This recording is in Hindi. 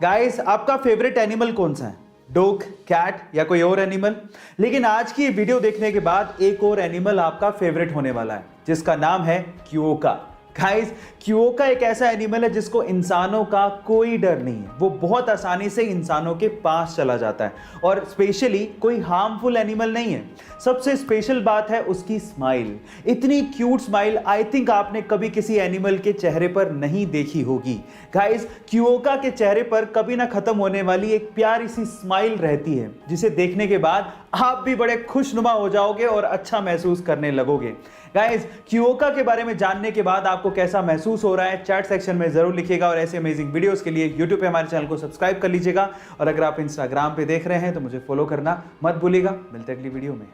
गाइस, आपका फेवरेट एनिमल कौन सा है? डॉग, कैट या कोई और एनिमल? लेकिन आज की वीडियो देखने के बाद एक और एनिमल आपका फेवरेट होने वाला है, जिसका नाम है क्योका। गाइस, क्योका एक ऐसा एनिमल है जिसको इंसानों का कोई डर नहीं है। वो बहुत आसानी से इंसानों के पास चला जाता है और स्पेशली कोई हार्मफुल एनिमल नहीं है। सबसे स्पेशल बात है उसकी स्माइल। इतनी क्यूट स्माइल आई थिंक आपने कभी किसी एनिमल के चेहरे पर नहीं देखी होगी। गाइस, क्योका के चेहरे पर कभी ना खत्म होने वाली एक प्यारी सी स्माइल रहती है, जिसे देखने के बाद आप भी बड़े खुशनुमा हो जाओगे और अच्छा महसूस करने लगोगे। गाइस, क्योका के बारे में जानने के बाद आपको कैसा महसूस हो रहा है चैट सेक्शन में जरूर लिखिएगा और ऐसे अमेजिंग वीडियोस के लिए यूट्यूब पे हमारे चैनल को सब्सक्राइब कर लीजिएगा और अगर आप इंस्टाग्राम पे देख रहे हैं तो मुझे फॉलो करना मत भूलिएगा। मिलते हैं अगली वीडियो में।